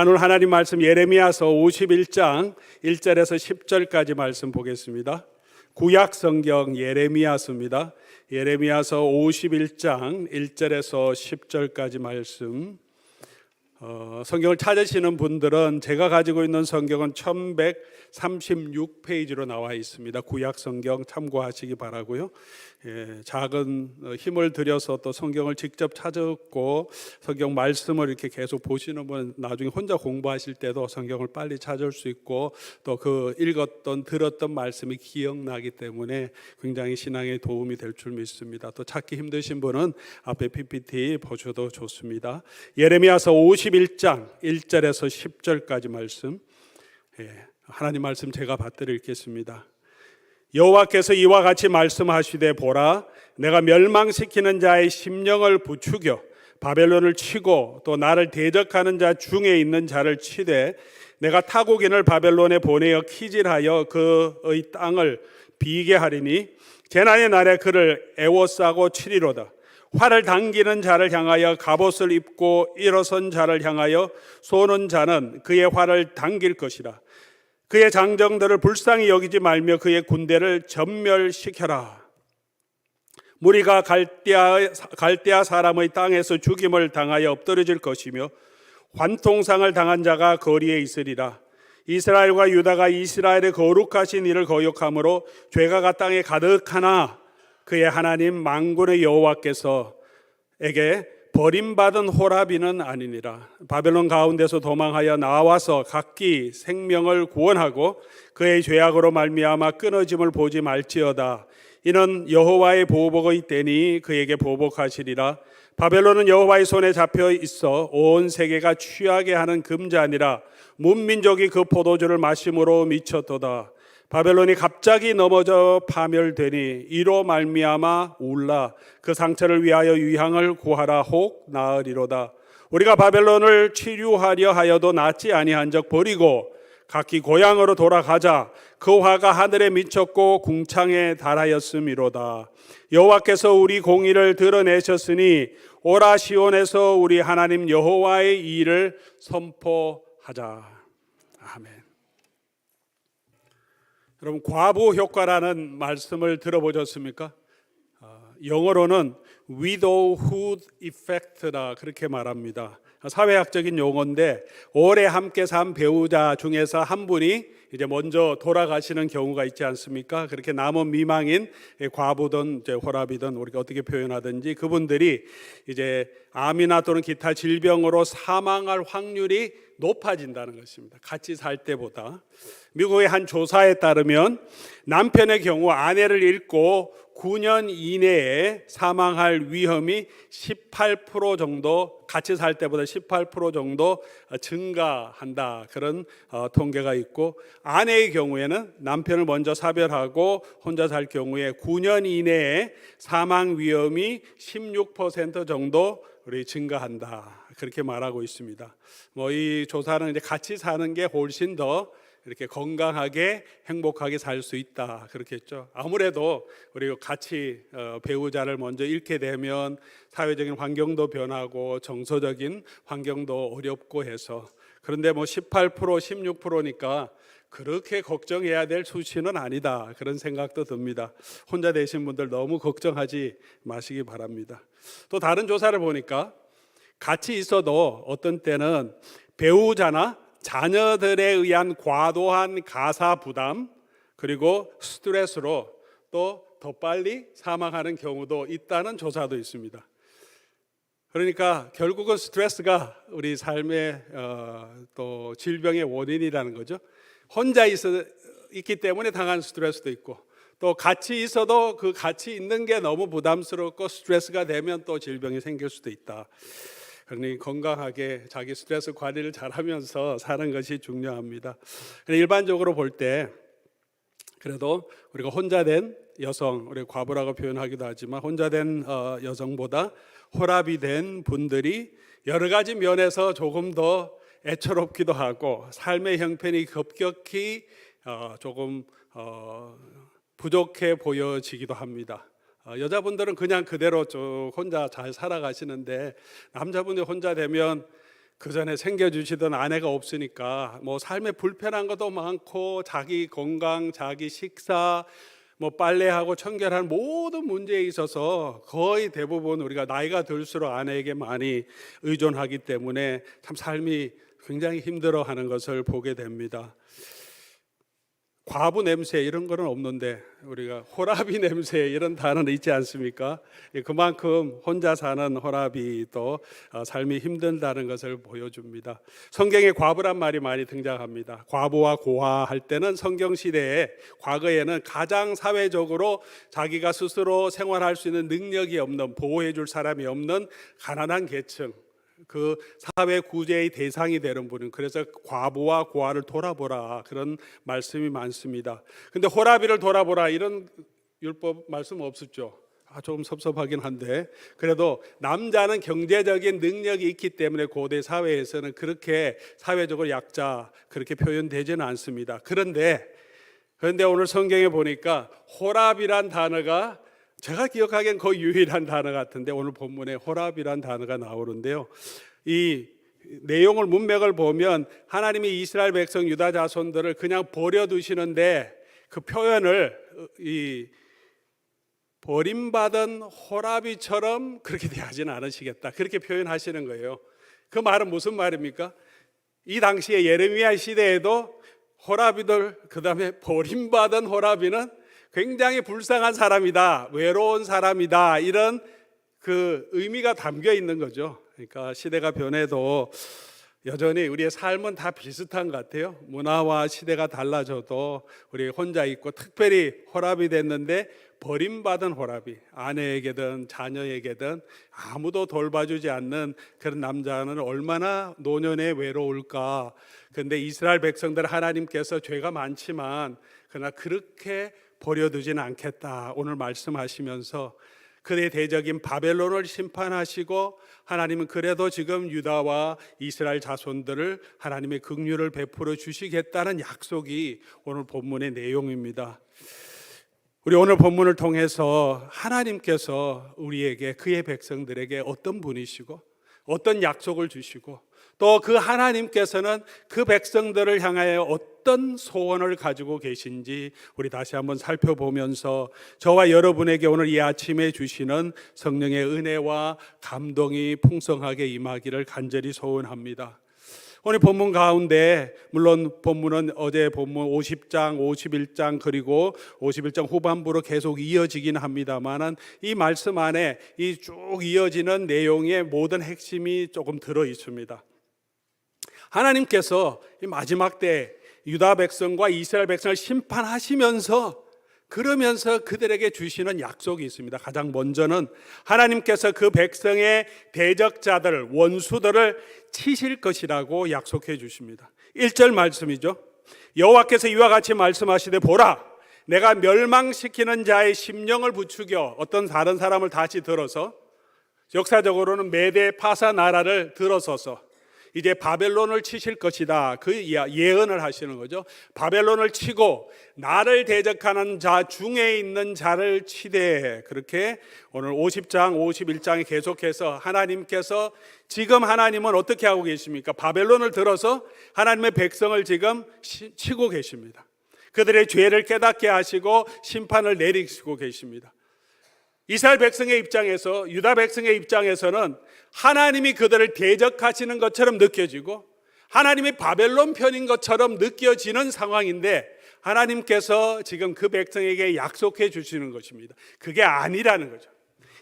오늘 하나님 말씀 예레미야서 51장 1절에서 10절까지 말씀 보겠습니다. 구약 성경 예레미야서입니다. 예레미야서 51장 1절에서 10절까지 말씀. 성경을 찾으시는 분들은 제가 가지고 있는 성경은 1136페이지로 나와 있습니다. 구약 성경 참고하시기 바라고요. 작은 힘을 들여서 또 성경을 직접 찾았고 성경 말씀을 이렇게 계속 보시는 분은 나중에 혼자 공부하실 때도 성경을 빨리 찾을 수 있고 또 그 읽었던 들었던 말씀이 기억나기 때문에 굉장히 신앙에 도움이 될 줄 믿습니다. 또 찾기 힘드신 분은 앞에 PPT 보셔도 좋습니다. 예레미야서 51장 1절에서 10절까지 말씀, 하나님 말씀 제가 받들어 읽겠습니다. 여호와께서 이와 같이 말씀하시되 보라, 내가 멸망시키는 자의 심령을 부추겨 바벨론을 치고 또 나를 대적하는 자 중에 있는 자를 치되 내가 타국인을 바벨론에 보내어 키질하여 그의 땅을 비게 하리니 재난의 날에 그를 애워싸고 치리로다. 활을 당기는 자를 향하여 갑옷을 입고 일어선 자를 향하여 쏘는 자는 그의 활을 당길 것이라. 그의 장정들을 불쌍히 여기지 말며 그의 군대를 전멸시켜라. 무리가 갈대아 사람의 땅에서 죽임을 당하여 엎드러질 것이며 관통상을 당한 자가 거리에 있으리라. 이스라엘과 유다가 이스라엘의 거룩하신 이를 거역함으로 죄가 땅에 가득하나 그의 하나님 만군의 여호와께서 에게 버림받은 호라비는 아니니라. 바벨론 가운데서 도망하여 나와서 각기 생명을 구원하고 그의 죄악으로 말미암아 끊어짐을 보지 말지어다. 이는 여호와의 보복의 때니 그에게 보복하시리라. 바벨론은 여호와의 손에 잡혀 있어 온 세계가 취하게 하는 금잔이라. 문민족이 그 포도주를 마심으로 미쳤도다. 바벨론이 갑자기 넘어져 파멸되니 이로 말미암아 울라. 그 상처를 위하여 위향을 구하라. 혹 나으리로다. 우리가 바벨론을 치료하려 하여도 낫지 아니한 적 버리고 각기 고향으로 돌아가자. 그 화가 하늘에 미쳤고 궁창에 달하였음이로다. 여호와께서 우리 공의를 드러내셨으니 오라 시온에서 우리 하나님 여호와의 일을 선포하자. 아멘. 여러분, 과부 효과라는 말씀을 들어보셨습니까? 영어로는 widowhood effect라 그렇게 말합니다. 사회학적인 용어인데 오래 함께 산 배우자 중에서 한 분이 이제 먼저 돌아가시는 경우가 있지 않습니까? 그렇게 남은 미망인 과부든 이제 호랍이든 우리가 어떻게 표현하든지 그분들이 이제 암이나 또는 기타 질병으로 사망할 확률이 높아진다는 것입니다. 같이 살 때보다. 미국의 한 조사에 따르면 남편의 경우 아내를 잃고 9년 이내에 사망할 위험이 18% 정도, 같이 살 때보다 18% 정도 증가한다. 그런 통계가 있고, 아내의 경우에는 남편을 먼저 사별하고 혼자 살 경우에 9년 이내에 사망 위험이 16% 정도 우리 증가한다. 그렇게 말하고 있습니다. 이 조사는 이제 같이 사는 게 훨씬 더 이렇게 건강하게 행복하게 살 수 있다 그렇게 했죠. 아무래도 우리 같이 배우자를 먼저 잃게 되면 사회적인 환경도 변하고 정서적인 환경도 어렵고 해서, 그런데 18% 16%니까 그렇게 걱정해야 될 수치는 아니다 그런 생각도 듭니다. 혼자 되신 분들 너무 걱정하지 마시기 바랍니다. 또 다른 조사를 보니까 같이 있어도 어떤 때는 배우자나 자녀들에 의한 과도한 가사 부담 그리고 스트레스로 또 더 빨리 사망하는 경우도 있다는 조사도 있습니다. 그러니까 결국은 스트레스가 우리 삶의 또 질병의 원인이라는 거죠. 혼자 있기 때문에 당한 스트레스도 있고 또 같이 있어도 그 같이 있는 게 너무 부담스럽고 스트레스가 되면 또 질병이 생길 수도 있다. 그러니 건강하게 자기 스트레스 관리를 잘하면서 사는 것이 중요합니다. 일반적으로 볼 때 그래도 우리가 혼자 된 여성, 우리 과부라고 표현하기도 하지만 혼자 된 여성보다 호랍이 된 분들이 여러 가지 면에서 조금 더 애처롭기도 하고 삶의 형편이 급격히 조금 부족해 보여지기도 합니다. 여자분들은 그냥 그대로 쭉 혼자 잘 살아가시는데 남자분이 혼자 되면 그 전에 챙겨주시던 아내가 없으니까 뭐 삶에 불편한 것도 많고 자기 건강, 자기 식사, 뭐 빨래하고 청결하는 모든 문제에 있어서 거의 대부분 우리가 나이가 들수록 아내에게 많이 의존하기 때문에 참 삶이 굉장히 힘들어하는 것을 보게 됩니다. 과부 냄새 이런 거는 없는데 우리가 호라비 냄새 이런 단어는 있지 않습니까? 그만큼 혼자 사는 호라비도 삶이 힘들다는 것을 보여줍니다. 성경에 과부란 말이 많이 등장합니다. 과부와 고아 할 때는 성경 시대에 과거에는 가장 사회적으로 자기가 스스로 생활할 수 있는 능력이 없는, 보호해 줄 사람이 없는 가난한 계층, 그 사회 구제의 대상이 되는 분은, 그래서 과부와 고아를 돌아보라 그런 말씀이 많습니다. 근데 호라비를 돌아보라 이런 율법 말씀 없었죠. 조금 섭섭하긴 한데, 그래도 남자는 경제적인 능력이 있기 때문에 고대 사회에서는 그렇게 사회적으로 약자 그렇게 표현되지는 않습니다. 그런데 오늘 성경에 보니까 호랍이란 단어가 제가 기억하기엔 거의 유일한 단어 같은데 오늘 본문에 호랍이란 단어가 나오는데요. 이 내용을 문맥을 보면 하나님이 이스라엘 백성 유다 자손들을 그냥 버려두시는데 그 표현을 이 버림받은 호랍이처럼 그렇게 대하지는 않으시겠다 그렇게 표현하시는 거예요. 그 말은 무슨 말입니까? 이 당시에 예레미야 시대에도 호랍이들, 그 다음에 버림받은 호랍이는 굉장히 불쌍한 사람이다, 외로운 사람이다, 이런 그 의미가 담겨 있는 거죠. 그러니까 시대가 변해도 여전히 우리의 삶은 다 비슷한 것 같아요. 문화와 시대가 달라져도 우리 혼자 있고, 특별히 호랍이 됐는데 버림받은 호랍이, 아내에게든 자녀에게든 아무도 돌봐주지 않는 그런 남자는 얼마나 노년에 외로울까. 그런데 이스라엘 백성들 하나님께서 죄가 많지만 그러나 그렇게 버려두지는 않겠다 오늘 말씀하시면서 그의 대적인 바벨론을 심판하시고, 하나님은 그래도 지금 유다와 이스라엘 자손들을 하나님의 긍휼을 베풀어 주시겠다는 약속이 오늘 본문의 내용입니다. 우리 오늘 본문을 통해서 하나님께서 우리에게, 그의 백성들에게 어떤 분이시고 어떤 약속을 주시고, 또 그 하나님께서는 그 백성들을 향하여 어떤 소원을 가지고 계신지 우리 다시 한번 살펴보면서 저와 여러분에게 오늘 이 아침에 주시는 성령의 은혜와 감동이 풍성하게 임하기를 간절히 소원합니다. 오늘 본문 가운데, 물론 본문은 어제 본문 50장, 51장 그리고 51장 후반부로 계속 이어지긴 합니다만, 이 말씀 안에 이 쭉 이어지는 내용의 모든 핵심이 조금 들어 있습니다. 하나님께서 이 마지막 때 유다 백성과 이스라엘 백성을 심판하시면서 그러면서 그들에게 주시는 약속이 있습니다. 가장 먼저는 하나님께서 그 백성의 대적자들, 원수들을 치실 것이라고 약속해 주십니다. 1절 말씀이죠. 여호와께서 이와 같이 말씀하시되, 보라, 내가 멸망시키는 자의 심령을 부추겨, 어떤 다른 사람을 다시 들어서, 역사적으로는 메대 파사 나라를 들어서서 이제 바벨론을 치실 것이다, 그 예언을 하시는 거죠. 바벨론을 치고 나를 대적하는 자 중에 있는 자를 치되, 그렇게 오늘 50장 51장에 계속해서 하나님께서, 지금 하나님은 어떻게 하고 계십니까? 바벨론을 들어서 하나님의 백성을 지금 치고 계십니다. 그들의 죄를 깨닫게 하시고 심판을 내리시고 계십니다. 이스라엘 백성의 입장에서, 유다 백성의 입장에서는 하나님이 그들을 대적하시는 것처럼 느껴지고 하나님이 바벨론 편인 것처럼 느껴지는 상황인데, 하나님께서 지금 그 백성에게 약속해 주시는 것입니다. 그게 아니라는 거죠.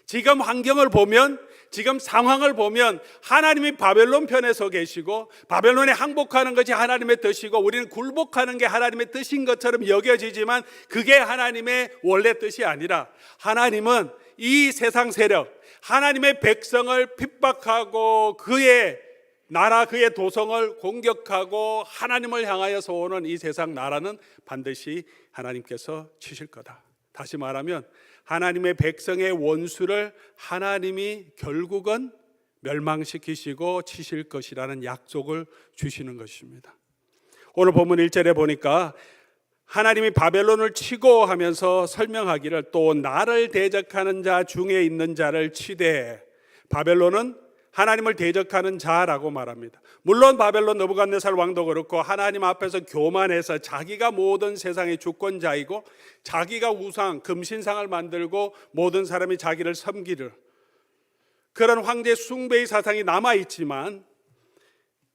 지금 환경을 보면, 지금 상황을 보면 하나님이 바벨론 편에 서 계시고 바벨론에 항복하는 것이 하나님의 뜻이고 우리는 굴복하는 게 하나님의 뜻인 것처럼 여겨지지만 그게 하나님의 원래 뜻이 아니라, 하나님은 이 세상 세력, 하나님의 백성을 핍박하고 그의 나라, 그의 도성을 공격하고 하나님을 향하여서 오는 이 세상 나라는 반드시 하나님께서 치실 거다. 다시 말하면 하나님의 백성의 원수를 하나님이 결국은 멸망시키시고 치실 것이라는 약속을 주시는 것입니다. 오늘 본문 1절에 보니까 하나님이 바벨론을 치고 하면서 설명하기를, 또 나를 대적하는 자 중에 있는 자를 치되, 바벨론은 하나님을 대적하는 자라고 말합니다. 물론 바벨론 느부갓네살 왕도 그렇고 하나님 앞에서 교만해서 자기가 모든 세상의 주권자이고 자기가 우상, 금신상을 만들고 모든 사람이 자기를 섬기를 그런 황제 숭배의 사상이 남아있지만,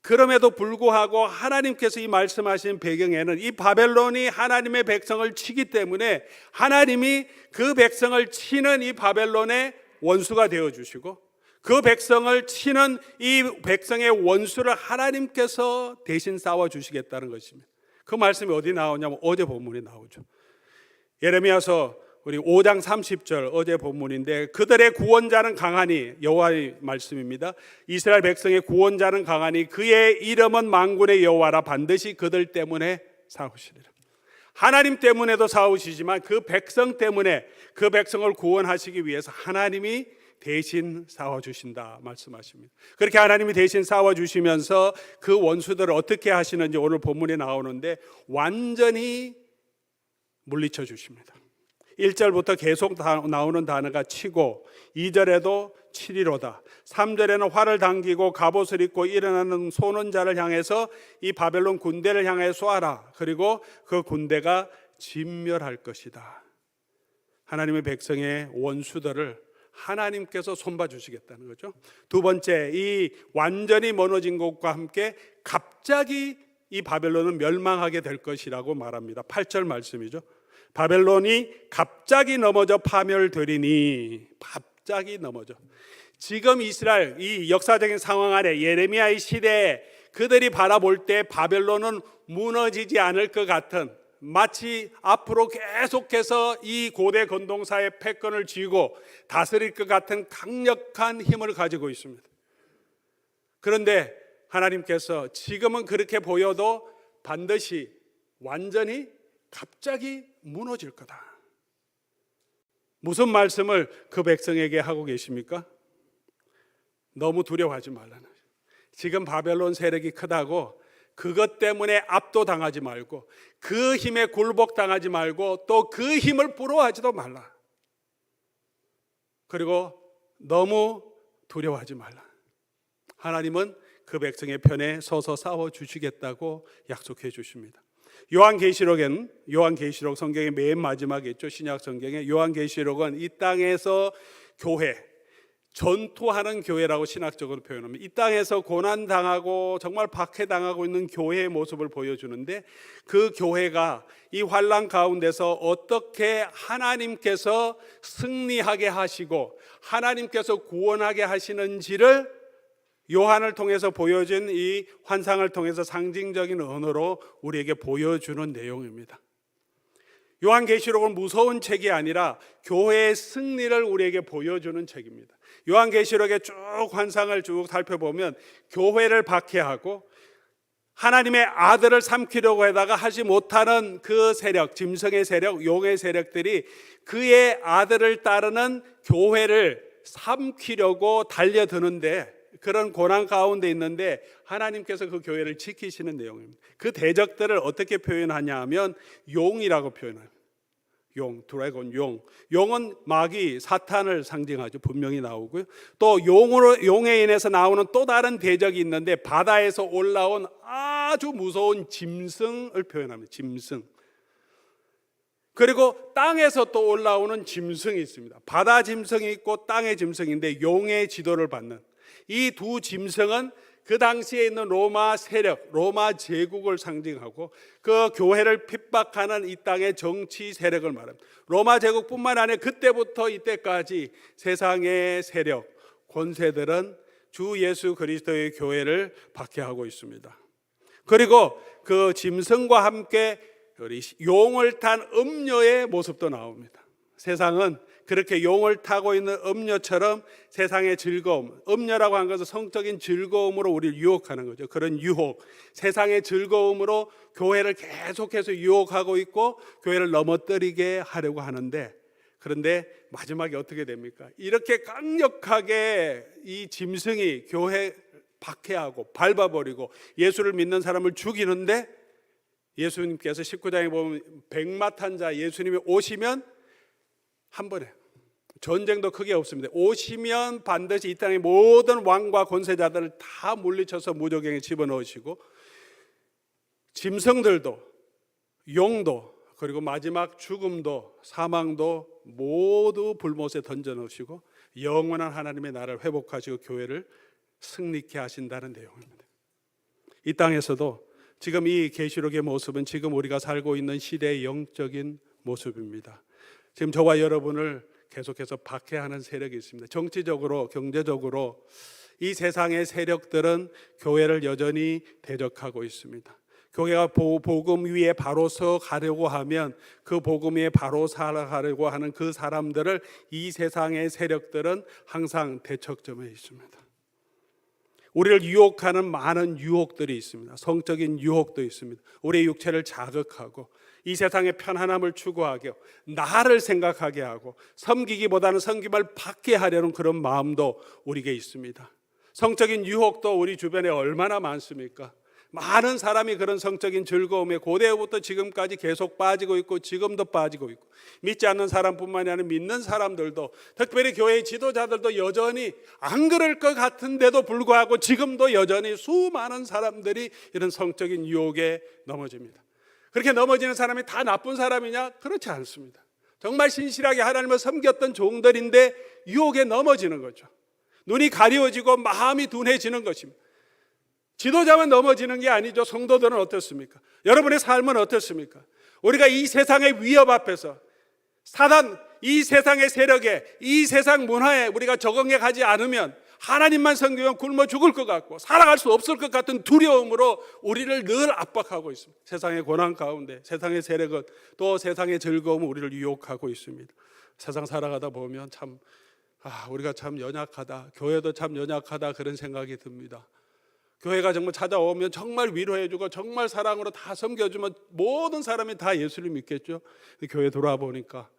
그럼에도 불구하고 하나님께서 이 말씀하신 배경에는 이 바벨론이 하나님의 백성을 치기 때문에 하나님이 그 백성을 치는 이 바벨론의 원수가 되어주시고, 그 백성을 치는 이 백성의 원수를 하나님께서 대신 싸워주시겠다는 것입니다. 그 말씀이 어디 나오냐면 어제 본문에 나오죠. 예레미야서 우리 5장 30절 어제 본문인데, 그들의 구원자는 강하니, 여호와의 말씀입니다. 이스라엘 백성의 구원자는 강하니 그의 이름은 만군의 여호와라. 반드시 그들 때문에 싸우시리라. 하나님 때문에도 싸우시지만 그 백성 때문에, 그 백성을 구원하시기 위해서 하나님이 대신 싸워주신다 말씀하십니다. 그렇게 하나님이 대신 싸워주시면서 그 원수들을 어떻게 하시는지 오늘 본문에 나오는데 완전히 물리쳐 주십니다. 1절부터 계속 나오는 단어가 치고, 2절에도 치리로다, 3절에는 활을 당기고 갑옷을 입고 일어나는 소논자를 향해서 이 바벨론 군대를 향해 쏘아라. 그리고 그 군대가 진멸할 것이다. 하나님의 백성의 원수들을 하나님께서 손봐 주시겠다는 거죠. 두 번째, 이 완전히 무너진 것과 함께 갑자기 이 바벨론은 멸망하게 될 것이라고 말합니다. 8절 말씀이죠. 바벨론이 갑자기 넘어져 파멸되리니, 갑자기 넘어져. 지금 이스라엘 이 역사적인 상황 아래 예레미야의 시대에 그들이 바라볼 때 바벨론은 무너지지 않을 것 같은, 마치 앞으로 계속해서 이 고대 건동사의 패권을 쥐고 다스릴 것 같은 강력한 힘을 가지고 있습니다. 그런데 하나님께서 지금은 그렇게 보여도 반드시 완전히 갑자기 무너질 거다. 무슨 말씀을 그 백성에게 하고 계십니까? 너무 두려워하지 말라는. 지금 바벨론 세력이 크다고 그것 때문에 압도당하지 말고, 그 힘에 굴복당하지 말고, 또 그 힘을 부러워하지도 말라. 그리고 너무 두려워하지 말라. 하나님은 그 백성의 편에 서서 싸워주시겠다고 약속해 주십니다. 요한계시록 성경의 맨 마지막에 있죠. 신약 성경에 요한계시록은 이 땅에서 교회, 전투하는 교회라고 신학적으로 표현합니다. 이 땅에서 고난당하고 정말 박해당하고 있는 교회의 모습을 보여주는데, 그 교회가 이 환난 가운데서 어떻게 하나님께서 승리하게 하시고 하나님께서 구원하게 하시는지를 요한을 통해서 보여준 이 환상을 통해서 상징적인 언어로 우리에게 보여주는 내용입니다. 요한계시록은 무서운 책이 아니라 교회의 승리를 우리에게 보여주는 책입니다. 요한계시록의 쭉 환상을 쭉 살펴보면 교회를 박해하고 하나님의 아들을 삼키려고 하다가 하지 못하는 그 세력, 짐승의 세력, 용의 세력들이 그의 아들을 따르는 교회를 삼키려고 달려드는데, 그런 고난 가운데 있는데 하나님께서 그 교회를 지키시는 내용입니다. 그 대적들을 어떻게 표현하냐 하면 용이라고 표현합니다. 용, 드래곤, 용. 용은 마귀, 사탄을 상징하죠. 분명히 나오고요. 또 용에 인해서 나오는 또 다른 대적이 있는데, 바다에서 올라온 아주 무서운 짐승을 표현합니다. 짐승. 그리고 땅에서 또 올라오는 짐승이 있습니다. 바다 짐승이 있고 땅의 짐승인데 용의 지도를 받는 이 두 짐승은 그 당시에 있는 로마 세력, 로마 제국을 상징하고 그 교회를 핍박하는 이 땅의 정치 세력을 말합니다. 로마 제국뿐만 아니라 그때부터 이때까지 세상의 세력, 권세들은 주 예수 그리스도의 교회를 박해하고 있습니다. 그리고 그 짐승과 함께 용을 탄 음녀의 모습도 나옵니다. 세상은 그렇게 용을 타고 있는 음녀처럼 세상의 즐거움, 음녀라고 하는 것은 성적인 즐거움으로 우리를 유혹하는 거죠. 그런 유혹, 세상의 즐거움으로 교회를 계속해서 유혹하고 있고 교회를 넘어뜨리게 하려고 하는데, 그런데 마지막에 어떻게 됩니까? 이렇게 강력하게 이 짐승이 교회 박해하고 밟아버리고 예수를 믿는 사람을 죽이는데, 예수님께서 19장에 보면 백마탄 자 예수님이 오시면 한 번에 전쟁도 크게 없습니다. 오시면 반드시 이 땅의 모든 왕과 권세자들을 다 물리쳐서 무저갱에 집어넣으시고 짐승들도 용도 그리고 마지막 죽음도 사망도 모두 불못에 던져넣으시고 영원한 하나님의 나라를 회복하시고 교회를 승리케 하신다는 내용입니다. 이 땅에서도 지금 이 계시록의 모습은 지금 우리가 살고 있는 시대의 영적인 모습입니다. 지금 저와 여러분을 계속해서 박해하는 세력이 있습니다. 정치적으로 경제적으로 이 세상의 세력들은 교회를 여전히 대적하고 있습니다. 교회가 복음 위에 바로 서 가려고 하면 그 복음 위에 바로 살아가려고 하는 그 사람들을 이 세상의 세력들은 항상 대척점에 있습니다. 우리를 유혹하는 많은 유혹들이 있습니다. 성적인 유혹도 있습니다. 우리의 육체를 자극하고 이 세상의 편안함을 추구하게 나를 생각하게 하고 섬기기보다는 섬김을 받게 하려는 그런 마음도 우리에게 있습니다. 성적인 유혹도 우리 주변에 얼마나 많습니까? 많은 사람이 그런 성적인 즐거움에 고대부터 지금까지 계속 빠지고 있고 지금도 빠지고 있고 믿지 않는 사람뿐만이 아니라 믿는 사람들도 특별히 교회의 지도자들도 여전히 안 그럴 것 같은데도 불구하고 지금도 여전히 수많은 사람들이 이런 성적인 유혹에 넘어집니다. 그렇게 넘어지는 사람이 다 나쁜 사람이냐? 그렇지 않습니다. 정말 신실하게 하나님을 섬겼던 종들인데 유혹에 넘어지는 거죠. 눈이 가려워지고 마음이 둔해지는 것입니다. 지도자만 넘어지는 게 아니죠. 성도들은 어떻습니까? 여러분의 삶은 어떻습니까? 우리가 이 세상의 위협 앞에서 사단, 이 세상의 세력에, 이 세상 문화에 우리가 적응해 가지 않으면 하나님만 섬기면 굶어 죽을 것 같고 살아갈 수 없을 것 같은 두려움으로 우리를 늘 압박하고 있습니다. 세상의 고난 가운데 세상의 세력은 또 세상의 즐거움은 우리를 유혹하고 있습니다. 세상 살아가다 보면 참 우리가 참 연약하다, 교회도 참 연약하다 그런 생각이 듭니다. 교회가 정말 찾아오면 정말 위로해주고 정말 사랑으로 다 섬겨주면 모든 사람이 다 예수를 믿겠죠. 교회 돌아보니까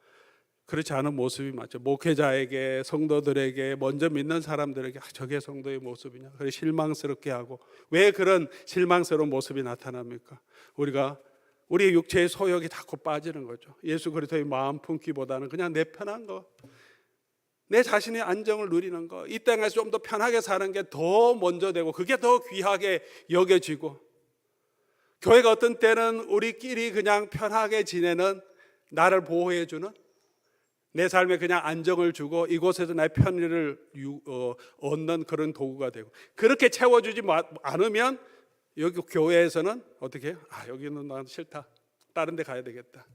그렇지 않은 모습이 맞죠. 목회자에게, 성도들에게, 먼저 믿는 사람들에게 저게 성도의 모습이냐, 그래 실망스럽게 하고. 왜 그런 실망스러운 모습이 나타납니까? 우리의 육체의 소욕이 자꾸 빠지는 거죠. 예수 그리스도의 마음 품기보다는 그냥 내 편한 거, 내 자신의 안정을 누리는 거, 이 땅에서 좀 더 편하게 사는 게 더 먼저 되고 그게 더 귀하게 여겨지고, 교회가 어떤 때는 우리끼리 그냥 편하게 지내는, 나를 보호해주는, 내 삶에 그냥 안정을 주고 이곳에서 나의 편리를 얻는 그런 도구가 되고, 그렇게 채워주지 않으면 여기 교회에서는 어떻게 해요? 여기는 난 싫다, 다른 데 가야 되겠다.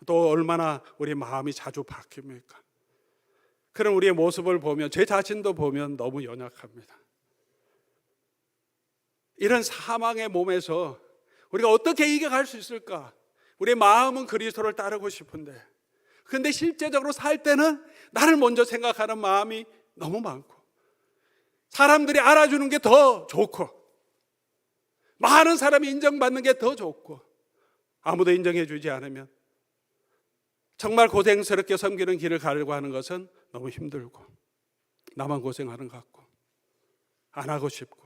또 얼마나 우리 마음이 자주 바뀝니까? 그런 우리의 모습을 보면, 제 자신도 보면 너무 연약합니다. 이런 사망의 몸에서 우리가 어떻게 이겨갈 수 있을까? 우리의 마음은 그리스도를 따르고 싶은데, 그런데 실제적으로 살 때는 나를 먼저 생각하는 마음이 너무 많고, 사람들이 알아주는 게 더 좋고, 많은 사람이 인정받는 게 더 좋고, 아무도 인정해 주지 않으면 정말 고생스럽게 섬기는 길을 가려고 하는 것은 너무 힘들고, 나만 고생하는 것 같고, 안 하고 싶고,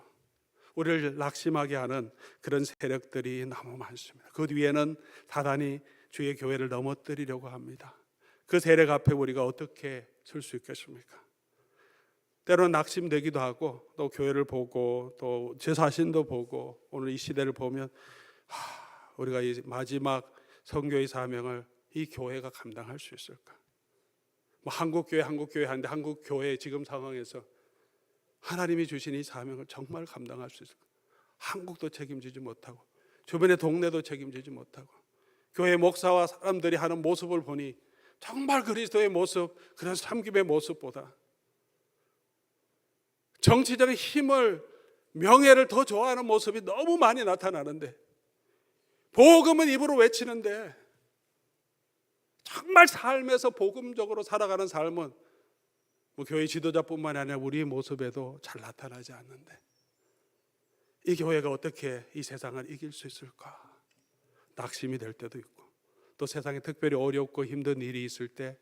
우리를 낙심하게 하는 그런 세력들이 너무 많습니다. 그 뒤에는 사단이 주의 교회를 넘어뜨리려고 합니다. 그 세력 앞에 우리가 어떻게 설 수 있겠습니까? 때로는 낙심되기도 하고, 또 교회를 보고 또 제 자신도 보고 오늘 이 시대를 보면 우리가 이 마지막 선교의 사명을 이 교회가 감당할 수 있을까? 한국교회 하는데 한국교회 지금 상황에서 하나님이 주신 이 사명을 정말 감당할 수 있을까? 한국도 책임지지 못하고 주변의 동네도 책임지지 못하고, 교회 목사와 사람들이 하는 모습을 보니 정말 그리스도의 모습, 그런 섬김의 모습보다 정치적인 힘을, 명예를 더 좋아하는 모습이 너무 많이 나타나는데, 복음은 입으로 외치는데 정말 삶에서 복음적으로 살아가는 삶은 교회 지도자뿐만 아니라 우리의 모습에도 잘 나타나지 않는데, 이 교회가 어떻게 이 세상을 이길 수 있을까? 낙심이 될 때도 있고, 또 세상에 특별히 어렵고 힘든 일이 있을 때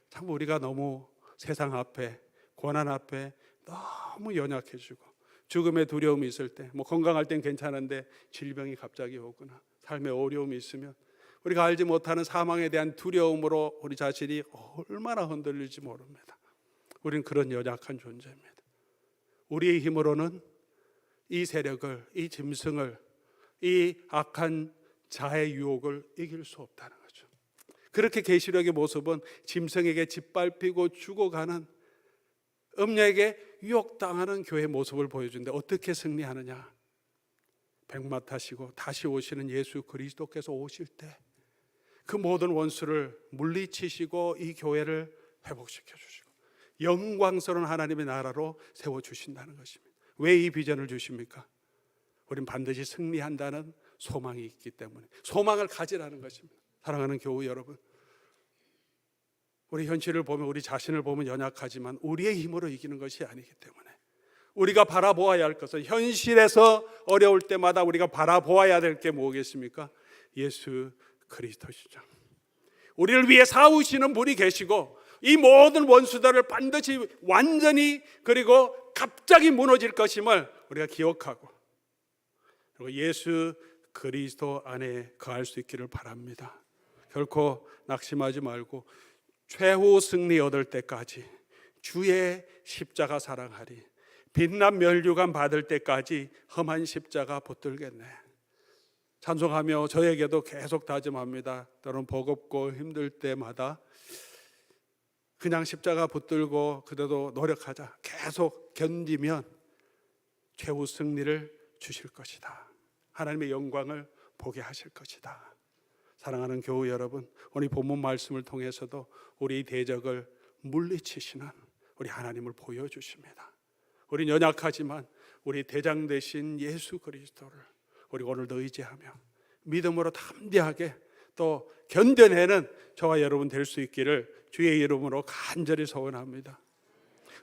참 우리가 너무 세상 앞에, 고난 앞에 너무 연약해지고, 죽음의 두려움이 있을 때, 건강할 땐 괜찮은데 질병이 갑자기 오거나 삶에 어려움이 있으면 우리가 알지 못하는 사망에 대한 두려움으로 우리 자신이 얼마나 흔들릴지 모릅니다. 우리는 그런 연약한 존재입니다. 우리의 힘으로는 이 세력을, 이 짐승을, 이 악한 자의 유혹을 이길 수 없다는 거죠. 그렇게 계시록의 모습은 짐승에게 짓밟히고 죽어가는, 음녀에게 유혹당하는 교회의 모습을 보여주는데 어떻게 승리하느냐? 백마 타시고 다시 오시는 예수 그리스도께서 오실 때 그 모든 원수를 물리치시고 이 교회를 회복시켜 주시고 영광스러운 하나님의 나라로 세워주신다는 것입니다. 왜 이 비전을 주십니까? 우린 반드시 승리한다는 소망이 있기 때문에, 소망을 가지라는 것입니다. 사랑하는 교우 여러분, 우리 현실을 보면, 우리 자신을 보면 연약하지만 우리의 힘으로 이기는 것이 아니기 때문에 우리가 바라보아야 할 것은, 현실에서 어려울 때마다 우리가 바라보아야 될 게 뭐겠습니까? 예수 그리스도시죠. 우리를 위해 싸우시는 분이 계시고 이 모든 원수들을 반드시 완전히, 그리고 갑자기 무너질 것임을 우리가 기억하고, 그리고 예수 그리스도 안에 거할 수 있기를 바랍니다. 결코 낙심하지 말고 최후 승리 얻을 때까지 주의 십자가 사랑하리, 빛난 면류관 받을 때까지 험한 십자가 붙들겠네. 찬송하며 저에게도 계속 다짐합니다. 때로는 버겁고 힘들 때마다 그냥 십자가 붙들고 그래도 노력하자, 계속 견디면 최후 승리를 주실 것이다. 하나님의 영광을 보게 하실 것이다. 사랑하는 교우 여러분, 오늘 본문 말씀을 통해서도 우리 대적을 물리치시는 우리 하나님을 보여주십니다. 우린 연약하지만 우리 대장 되신 예수 그리스도를 우리 오늘도 의지하며 믿음으로 담대하게 또 견뎌내는 저와 여러분 될 수 있기를 주의 이름으로 간절히 소원합니다.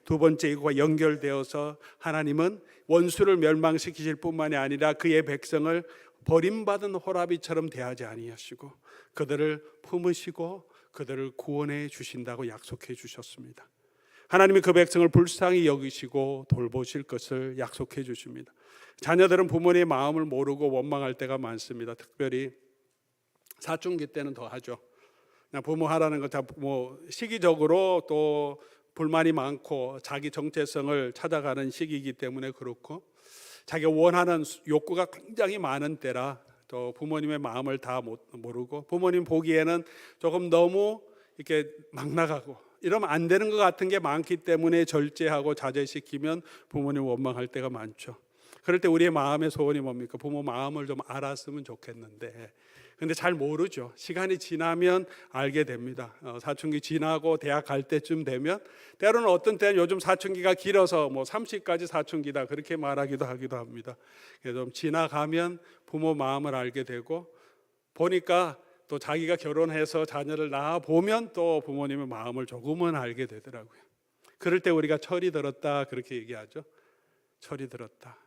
두 번째, 이것과 연결되어서 하나님은 원수를 멸망시키실 뿐만이 아니라 그의 백성을 버림받은 호라비처럼 대하지 아니하시고 그들을 품으시고 그들을 구원해 주신다고 약속해 주셨습니다. 하나님이 그 백성을 불쌍히 여기시고 돌보실 것을 약속해 주십니다. 자녀들은 부모님의 마음을 모르고 원망할 때가 많습니다. 특별히 사춘기 때는 더 하죠. 부모 하라는 거 뭐 시기적으로 또 불만이 많고 자기 정체성을 찾아가는 시기이기 때문에 그렇고, 자기가 원하는 욕구가 굉장히 많은 때라 또 부모님의 마음을 다 모르고, 부모님 보기에는 조금 너무 이렇게 막 나가고 이러면 안 되는 것 같은 게 많기 때문에 절제하고 자제시키면 부모님 원망할 때가 많죠. 그럴 때 우리의 마음의 소원이 뭡니까? 부모 마음을 좀 알았으면 좋겠는데, 근데 잘 모르죠. 시간이 지나면 알게 됩니다. 사춘기 지나고 대학 갈 때쯤 되면, 때로는 어떤 때는 요즘 사춘기가 길어서 뭐 30까지 사춘기다 그렇게 말하기도 하기도 합니다. 좀 지나가면 부모 마음을 알게 되고, 보니까 또 자기가 결혼해서 자녀를 낳아 보면 또 부모님의 마음을 조금은 알게 되더라고요. 그럴 때 우리가 철이 들었다 그렇게 얘기하죠. 철이 들었다.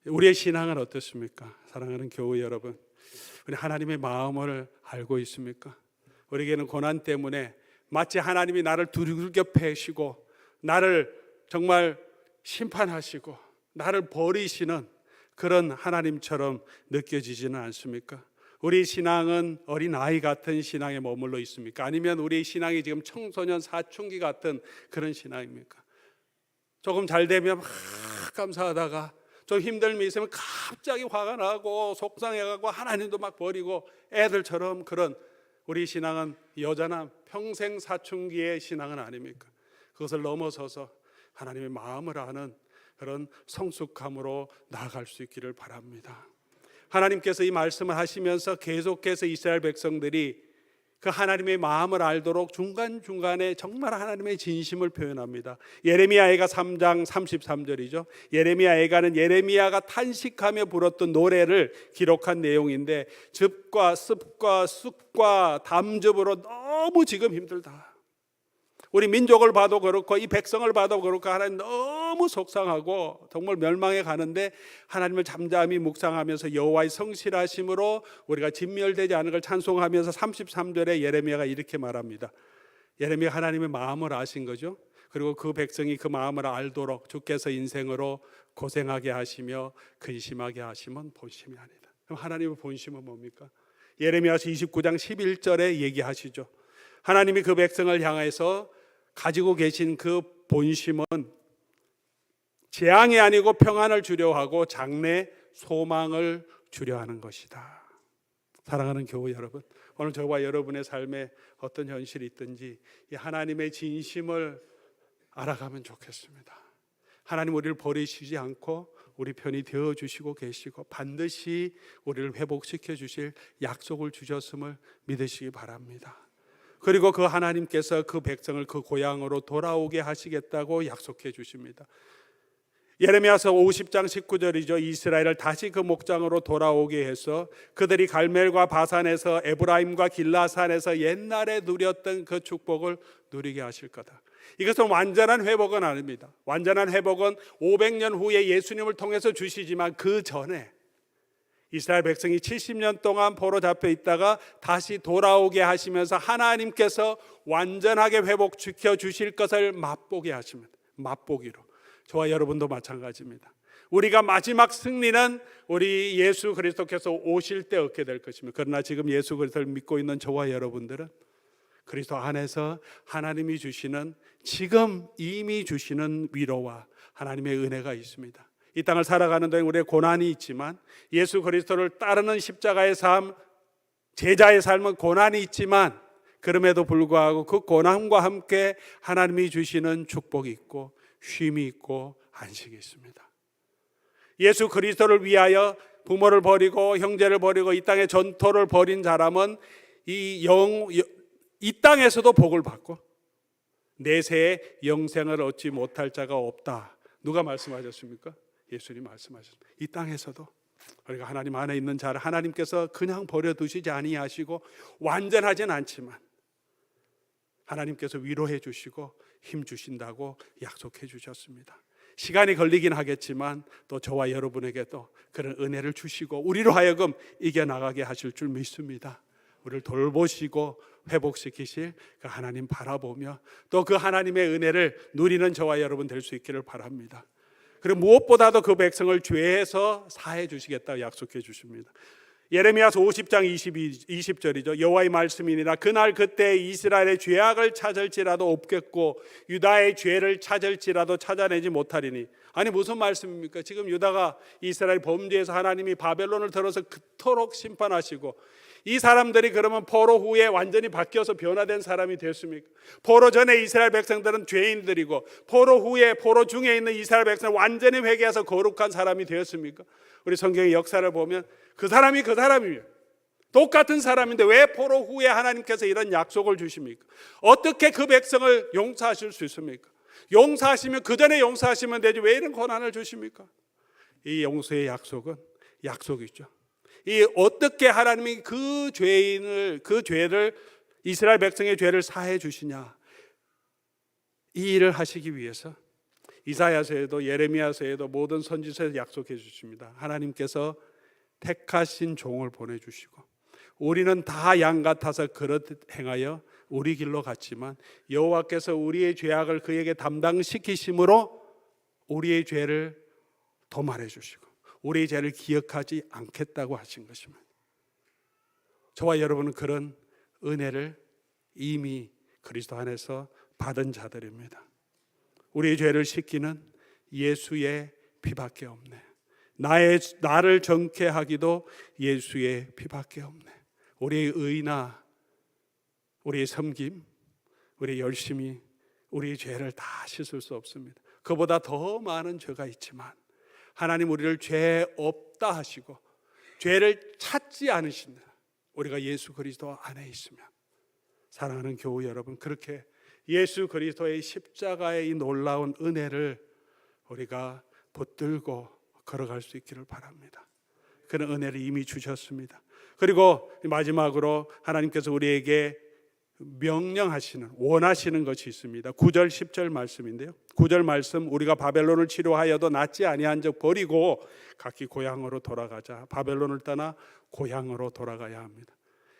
우리의 신앙은 어떻습니까? 사랑하는 교우 여러분, 우리 하나님의 마음을 알고 있습니까? 우리에게는 고난 때문에 마치 하나님이 나를 두들겨 패시고 나를 정말 심판하시고 나를 버리시는 그런 하나님처럼 느껴지지는 않습니까? 우리 신앙은 어린아이 같은 신앙에 머물러 있습니까? 아니면 우리 신앙이 지금 청소년 사춘기 같은 그런 신앙입니까? 조금 잘 되면 막 감사하다가 좀 힘듦이 있으면 갑자기 화가 나고 속상해가고 하나님도 막 버리고 애들처럼, 그런 우리 신앙은 여전한 평생 사춘기의 신앙은 아닙니까? 그것을 넘어서서 하나님의 마음을 아는 그런 성숙함으로 나아갈 수 있기를 바랍니다. 하나님께서 이 말씀을 하시면서 계속해서 이스라엘 백성들이 그 하나님의 마음을 알도록 중간중간에 정말 하나님의 진심을 표현합니다. 예레미야 애가 3장 33절이죠. 예레미야 애가는 예레미야가 탄식하며 불었던 노래를 기록한 내용인데, 즙과 습과 쑥과 담즙으로 너무 지금 힘들다. 우리 민족을 봐도 그렇고 이 백성을 봐도 그렇고 하나님 너무 속상하고 정말 멸망해 가는데, 하나님을 잠잠히 묵상하면서 여호와의 성실하심으로 우리가 진멸되지 않은 걸 찬송하면서 33절에 예레미야가 이렇게 말합니다. 예레미야 하나님의 마음을 아신 거죠. 그리고 그 백성이 그 마음을 알도록 주께서 인생으로 고생하게 하시며 근심하게 하시면 본심이 아니다. 그럼 하나님의 본심은 뭡니까? 예레미야서 29장 11절에 얘기하시죠. 하나님이 그 백성을 향해서 가지고 계신 그 본심은 재앙이 아니고 평안을 주려 하고 장래 소망을 주려 하는 것이다. 사랑하는 교우 여러분, 오늘 저와 여러분의 삶에 어떤 현실이 있든지 이 하나님의 진심을 알아가면 좋겠습니다. 하나님 우리를 버리시지 않고 우리 편이 되어주시고 계시고 반드시 우리를 회복시켜 주실 약속을 주셨음을 믿으시기 바랍니다. 그리고 그 하나님께서 그 백성을 그 고향으로 돌아오게 하시겠다고 약속해 주십니다. 예레미야서 50장 19절이죠. 이스라엘을 다시 그 목장으로 돌아오게 해서 그들이 갈멜과 바산에서 에브라임과 길라산에서 옛날에 누렸던 그 축복을 누리게 하실 거다. 이것은 완전한 회복은 아닙니다. 완전한 회복은 500년 후에 예수님을 통해서 주시지만 그 전에 이스라엘 백성이 70년 동안 포로 잡혀 있다가 다시 돌아오게 하시면서 하나님께서 완전하게 회복시켜 주실 것을 맛보게 하십니다. 맛보기로. 저와 여러분도 마찬가지입니다. 우리가 마지막 승리는 우리 예수 그리스도께서 오실 때 얻게 될 것입니다. 그러나 지금 예수 그리스도를 믿고 있는 저와 여러분들은 그리스도 안에서 하나님이 주시는, 지금 이미 주시는 위로와 하나님의 은혜가 있습니다. 이 땅을 살아가는 동안 우리의 고난이 있지만 예수 그리스도를 따르는 십자가의 삶, 제자의 삶은 고난이 있지만 그럼에도 불구하고 그 고난과 함께 하나님이 주시는 축복이 있고 쉼이 있고 안식이 있습니다. 예수 그리스도를 위하여 부모를 버리고 형제를 버리고 이 땅의 전토를 벌인 사람은 이 땅에서도 복을 받고 내세에 영생을 얻지 못할 자가 없다. 누가 말씀하셨습니까? 예수님 말씀하셨습니다. 이 땅에서도 우리가 하나님 안에 있는 자를 하나님께서 그냥 버려두시지 아니하시고 완전하진 않지만 하나님께서 위로해 주시고 힘 주신다고 약속해 주셨습니다. 시간이 걸리긴 하겠지만 또 저와 여러분에게도 그런 은혜를 주시고 우리로 하여금 이겨나가게 하실 줄 믿습니다. 우리를 돌보시고 회복시키실 그 하나님 바라보며 또 그 하나님의 은혜를 누리는 저와 여러분 될 수 있기를 바랍니다. 그리고 무엇보다도 그 백성을 죄에서 사해 주시겠다고 약속해 주십니다. 예레미야서 50장 20절이죠. 여호와의 말씀이니라. 그날 그때 이스라엘의 죄악을 찾을지라도 없겠고 유다의 죄를 찾을지라도 찾아내지 못하리니. 아니 무슨 말씀입니까? 지금 유다가 이스라엘 범죄에서 하나님이 바벨론을 들어서 그토록 심판하시고 이 사람들이 그러면 포로 후에 완전히 바뀌어서 변화된 사람이 됐습니까? 포로 전에 이스라엘 백성들은 죄인들이고 포로 후에 포로 중에 있는 이스라엘 백성은 완전히 회개해서 거룩한 사람이 되었습니까? 우리 성경의 역사를 보면 그 사람이 그 사람이에요. 똑같은 사람인데 왜 포로 후에 하나님께서 이런 약속을 주십니까? 어떻게 그 백성을 용서하실 수 있습니까? 용서하시면 그 전에 용서하시면 되지 왜 이런 고난을 주십니까? 이 용서의 약속은 약속이죠. 이 어떻게 하나님이 그 죄를 이스라엘 백성의 죄를 사해 주시냐, 이 일을 하시기 위해서 이사야서에도 예레미야서에도 모든 선지서에서 약속해 주십니다. 하나님께서 택하신 종을 보내주시고 우리는 다 양 같아서 그릇 행하여 우리 길로 갔지만 여호와께서 우리의 죄악을 그에게 담당시키심으로 우리의 죄를 도말해 주시고 우리의 죄를 기억하지 않겠다고 하신 것입니다. 저와 여러분은 그런 은혜를 이미 그리스도 안에서 받은 자들입니다. 우리의 죄를 씻기는 예수의 피밖에 없네. 나를 정케 하기도 예수의 피밖에 없네. 우리의 의나 우리의 섬김, 우리의 열심이 우리의 죄를 다 씻을 수 없습니다. 그보다 더 많은 죄가 있지만 하나님 우리를 죄 없다 하시고 죄를 찾지 않으신다. 우리가 예수 그리스도 안에 있으면, 사랑하는 교우 여러분, 그렇게 예수 그리스도의 십자가의 이 놀라운 은혜를 우리가 붙들고 걸어갈 수 있기를 바랍니다. 그런 은혜를 이미 주셨습니다. 그리고 마지막으로 하나님께서 우리에게 명령하시는, 원하시는 것이 있습니다. 9절 10절 말씀인데요, 9절 말씀, 우리가 바벨론을 치료하여도 낫지 아니한 적 버리고 각기 고향으로 돌아가자. 바벨론을 떠나 고향으로 돌아가야 합니다.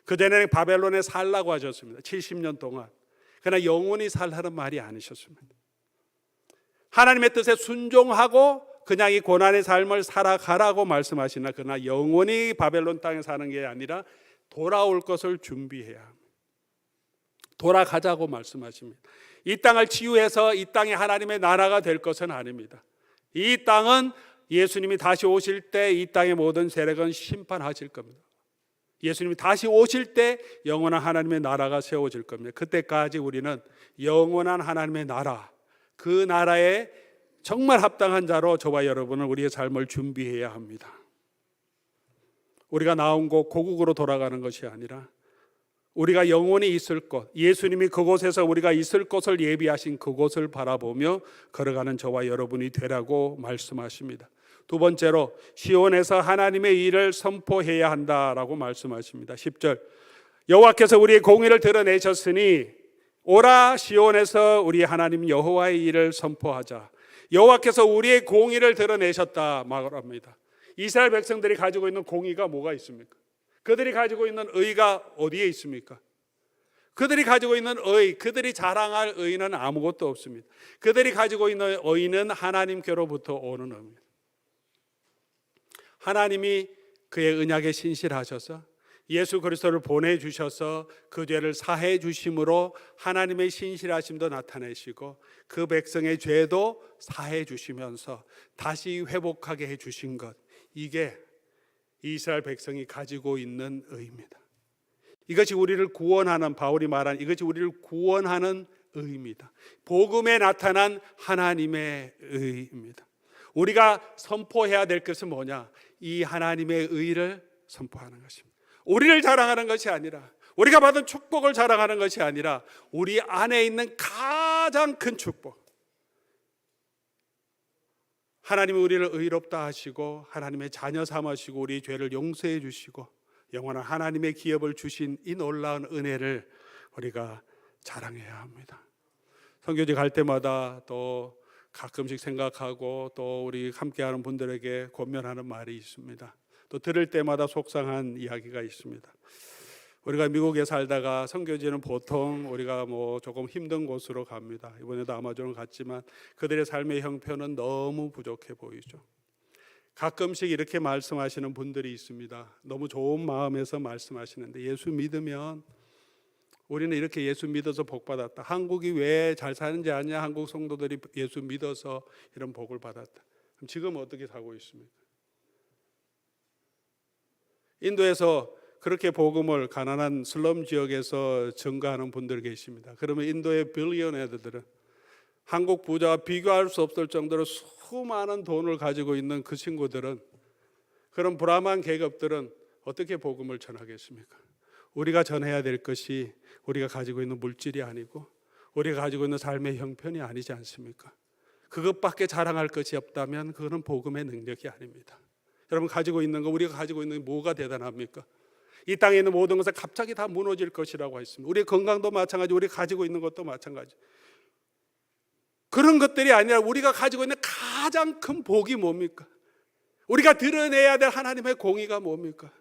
그전에 바벨론에 살라고 하셨습니다. 70년 동안. 그러나 영원히 살라는 말이 아니셨습니다. 하나님의 뜻에 순종하고 그냥 이 고난의 삶을 살아가라고 말씀하시나, 그러나 영원히 바벨론 땅에 사는 게 아니라 돌아올 것을 준비해야 합니다. 돌아가자고 말씀하십니다. 이 땅을 치유해서 이 땅이 하나님의 나라가 될 것은 아닙니다. 이 땅은 예수님이 다시 오실 때 이 땅의 모든 세력은 심판하실 겁니다. 예수님이 다시 오실 때 영원한 하나님의 나라가 세워질 겁니다. 그때까지 우리는 영원한 하나님의 나라, 그 나라에 정말 합당한 자로 저와 여러분은 우리의 삶을 준비해야 합니다. 우리가 나온 곳 고국으로 돌아가는 것이 아니라 우리가 영원히 있을 곳, 예수님이 그곳에서 우리가 있을 곳을 예비하신 그곳을 바라보며 걸어가는 저와 여러분이 되라고 말씀하십니다. 두 번째로 시온에서 하나님의 일을 선포해야 한다라고 말씀하십니다. 10절, 여호와께서 우리의 공의를 드러내셨으니 오라 시온에서 우리 하나님 여호와의 일을 선포하자. 여호와께서 우리의 공의를 드러내셨다 말합니다. 이스라엘 백성들이 가지고 있는 공의가 뭐가 있습니까? 그들이 가지고 있는 의가 어디에 있습니까? 그들이 가지고 있는 의, 그들이 자랑할 의는 아무것도 없습니다. 그들이 가지고 있는 의는 하나님께로부터 오는 의입니다. 하나님이 그의 언약에 신실하셔서 예수 그리스도를 보내주셔서 그 죄를 사해 주심으로 하나님의 신실하심도 나타내시고 그 백성의 죄도 사해 주시면서 다시 회복하게 해주신 것, 이게 이스라엘 백성이 가지고 있는 의입니다. 이것이 우리를 구원하는, 바울이 말한 이것이 우리를 구원하는 의입니다. 복음에 나타난 하나님의 의입니다. 우리가 선포해야 될 것은 뭐냐? 이 하나님의 의를 선포하는 것입니다. 우리를 자랑하는 것이 아니라, 우리가 받은 축복을 자랑하는 것이 아니라 우리 안에 있는 가장 큰 축복, 하나님이 우리를 의롭다 하시고 하나님의 자녀 삼으시고 우리 죄를 용서해 주시고 영원한 하나님의 기업을 주신 이 놀라운 은혜를 우리가 자랑해야 합니다. 선교지 갈 때마다 또 가끔씩 생각하고 또 우리 함께하는 분들에게 권면하는 말이 있습니다. 또 들을 때마다 속상한 이야기가 있습니다. 우리가 미국에 살다가 선교지는 보통 우리가 뭐 조금 힘든 곳으로 갑니다. 이번에도 아마존을 갔지만 그들의 삶의 형편은 너무 부족해 보이죠. 가끔씩 이렇게 말씀하시는 분들이 있습니다. 너무 좋은 마음에서 말씀하시는데, 예수 믿으면 우리는 이렇게 예수 믿어서 복 받았다. 한국이 왜 잘 사는지 아냐? 한국 성도들이 예수 믿어서 이런 복을 받았다. 그럼 지금 어떻게 사고 있습니까? 인도에서 그렇게 복음을 가난한 슬럼 지역에서 증거하는 분들 계십니다. 그러면 인도의 빌리언애들은, 한국 부자와 비교할 수 없을 정도로 수많은 돈을 가지고 있는 그 친구들은, 그런 브라만 계급들은 어떻게 복음을 전하겠습니까? 우리가 전해야 될 것이 우리가 가지고 있는 물질이 아니고 우리가 가지고 있는 삶의 형편이 아니지 않습니까? 그것밖에 자랑할 것이 없다면 그거는 복음의 능력이 아닙니다. 여러분, 가지고 있는 거, 우리가 가지고 있는 게 뭐가 대단합니까? 이 땅에 있는 모든 것은 갑자기 다 무너질 것이라고 했습니다. 우리의 건강도 마찬가지, 우리가 가지고 있는 것도 마찬가지. 그런 것들이 아니라 우리가 가지고 있는 가장 큰 복이 뭡니까? 우리가 드러내야 될 하나님의 공의가 뭡니까?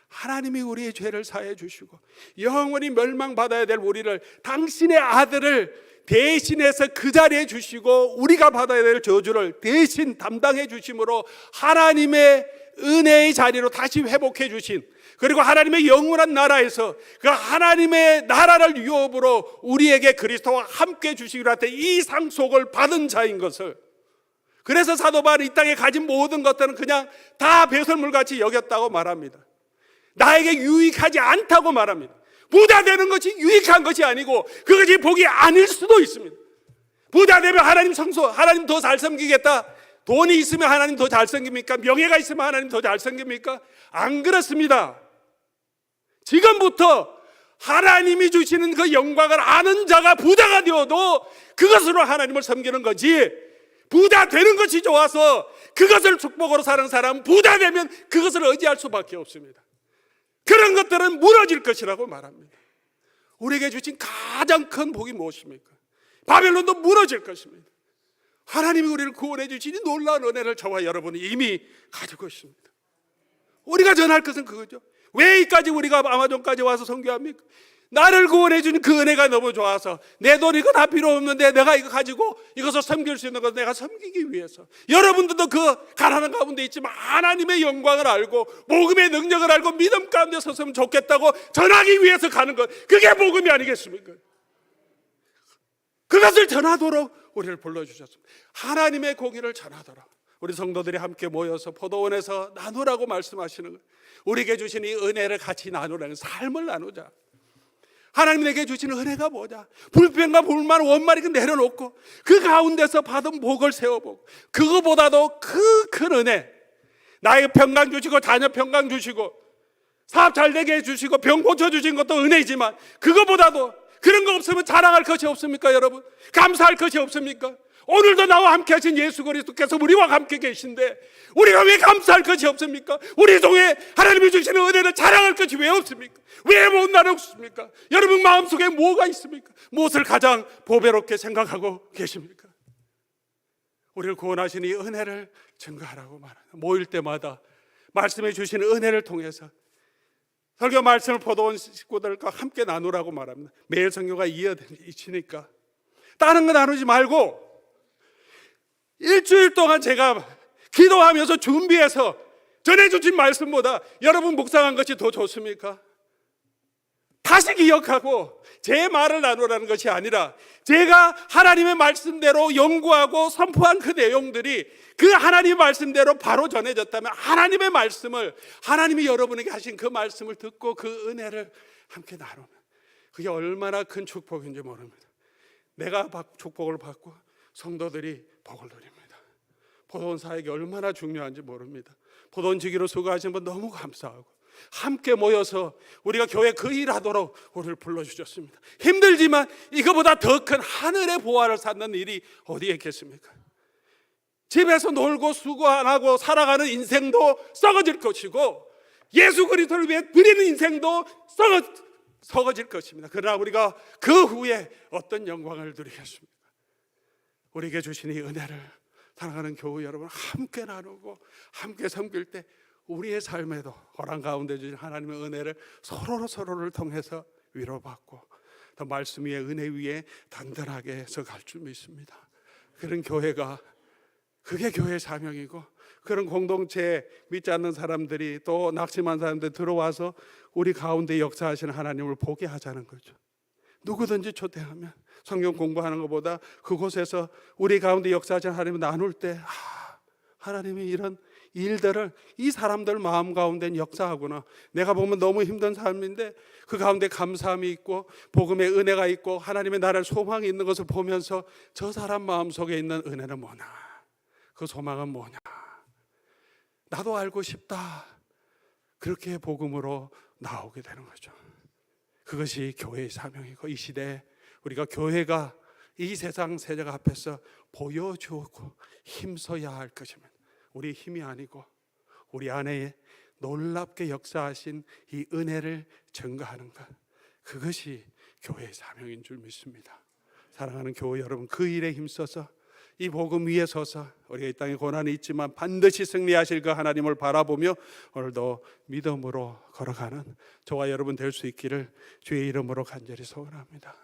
하나님이 우리의 죄를 사해 주시고 영원히 멸망받아야 될 우리를, 당신의 아들을 대신해서 그 자리에 주시고 우리가 받아야 될 저주를 대신 담당해 주심으로 하나님의 은혜의 자리로 다시 회복해 주신, 그리고 하나님의 영원한 나라에서 그 하나님의 나라를 유업으로 우리에게 그리스도와 함께 주시기로 할 때 이 상속을 받은 자인 것을, 그래서 사도 바울이 이 땅에 가진 모든 것들은 그냥 다 배설물같이 여겼다고 말합니다. 나에게 유익하지 않다고 말합니다. 부자 되는 것이 유익한 것이 아니고 그것이 복이 아닐 수도 있습니다. 부자 되면 하나님 성소, 하나님 더 잘 섬기겠다. 돈이 있으면 하나님 더 잘 섬깁니까? 명예가 있으면 하나님 더 잘 섬깁니까? 안 그렇습니다. 지금부터 하나님이 주시는 그 영광을 아는 자가 부자가 되어도 그것으로 하나님을 섬기는 거지, 부자 되는 것이 좋아서 그것을 축복으로 사는 사람은 부자 되면 그것을 의지할 수밖에 없습니다. 그런 것들은 무너질 것이라고 말합니다. 우리에게 주신 가장 큰 복이 무엇입니까? 바벨론도 무너질 것입니다. 하나님이 우리를 구원해 주시니 놀라운 은혜를 저와 여러분이 이미 가지고 있습니다. 우리가 전할 것은 그거죠. 왜 이까지 우리가 아마존까지 와서 선교합니까? 나를 구원해 주는 그 은혜가 너무 좋아서 내 돈 이거 다 필요 없는데 내가 이거 가지고 이것을 섬길 수 있는 것 내가 섬기기 위해서, 여러분들도 그 가난한 가운데 있지만 하나님의 영광을 알고 복음의 능력을 알고 믿음 가운데 섰으면 좋겠다고 전하기 위해서 가는 것, 그게 복음이 아니겠습니까? 그것을 전하도록 우리를 불러주셨습니다. 하나님의 공의를 전하도록 우리 성도들이 함께 모여서 포도원에서 나누라고 말씀하시는 거예요. 우리에게 주신 이 은혜를 같이 나누라는, 삶을 나누자. 하나님에게 주시는 은혜가 뭐냐? 불평과 불만, 원망을 내려놓고 그 가운데서 받은 복을 세워보고, 그거보다도 그 큰 은혜, 나에게 평강 주시고 자녀 평강 주시고 사업 잘 되게 해주시고 병 고쳐주신 것도 은혜이지만, 그거보다도 그런 거 없으면 자랑할 것이 없습니까? 여러분, 감사할 것이 없습니까? 오늘도 나와 함께 하신 예수 그리스도께서 우리와 함께 계신데 우리가 왜 감사할 것이 없습니까? 우리 중에 하나님이 주시는 은혜를 자랑할 것이 왜 없습니까? 왜 못 나누십니까? 여러분 마음속에 뭐가 있습니까? 무엇을 가장 보배롭게 생각하고 계십니까? 우리를 구원하신 이 은혜를 증거하라고 말합니다. 모일 때마다 말씀해 주시는 은혜를 통해서 설교 말씀을 포도원 식구들과 함께 나누라고 말합니다. 매일 성교가 이어지니까 다른 거 나누지 말고 일주일 동안 제가 기도하면서 준비해서 전해주신 말씀보다 여러분 묵상한 것이 더 좋습니까? 다시 기억하고 제 말을 나누라는 것이 아니라 제가 하나님의 말씀대로 연구하고 선포한 그 내용들이 그 하나님의 말씀대로 바로 전해졌다면, 하나님의 말씀을, 하나님이 여러분에게 하신 그 말씀을 듣고 그 은혜를 함께 나누는, 그게 얼마나 큰 축복인지 모릅니다. 내가 축복을 받고 성도들이 복을 누립니다. 포도원 사역이 얼마나 중요한지 모릅니다. 포도원 지기로 수고하신 분 너무 감사하고, 함께 모여서 우리가 교회 그 일하도록 우리를 불러주셨습니다. 힘들지만 이거보다 더 큰 하늘의 보화를 쌓는 일이 어디에 있겠습니까? 집에서 놀고 수고 안 하고 살아가는 인생도 썩어질 것이고, 예수 그리스도를 위해 드리는 인생도 썩어질 것입니다. 그러나 우리가 그 후에 어떤 영광을 누리겠습니까? 우리에게 주신 이 은혜를 사랑하는 교우 여러분 함께 나누고 함께 섬길 때 우리의 삶에도 고난 가운데 주신 하나님의 은혜를 서로를 통해서 위로받고 더 말씀 위에, 은혜 위에 단단하게 서갈 줄 믿습니다. 그런 교회가, 그게 교회의 사명이고, 그런 공동체 믿지 않는 사람들이 또 낙심한 사람들 들어와서 우리 가운데 역사하시는 하나님을 보게 하자는 거죠. 누구든지 초대하면, 성경 공부하는 것보다 그곳에서 우리 가운데 역사하시는 하나님을 나눌 때, 하나님이 이런 일들을 이 사람들 마음 가운데 역사하구나. 내가 보면 너무 힘든 삶인데 그 가운데 감사함이 있고 복음의 은혜가 있고 하나님의 나라의 소망이 있는 것을 보면서 저 사람 마음속에 있는 은혜는 뭐냐, 그 소망은 뭐냐, 나도 알고 싶다. 그렇게 복음으로 나오게 되는 거죠. 그것이 교회의 사명이고, 이 시대에 우리가 교회가 이 세상 세력 앞에서 보여주고 힘써야 할 것입니다. 우리 힘이 아니고 우리 안에 놀랍게 역사하신 이 은혜를 증거하는 것, 그것이 교회의 사명인 줄 믿습니다. 사랑하는 교회 여러분, 그 일에 힘써서 이 복음 위에 서서 우리가 이 땅에 고난이 있지만 반드시 승리하실 그 하나님을 바라보며 오늘도 믿음으로 걸어가는 저와 여러분 될 수 있기를 주의 이름으로 간절히 소원합니다.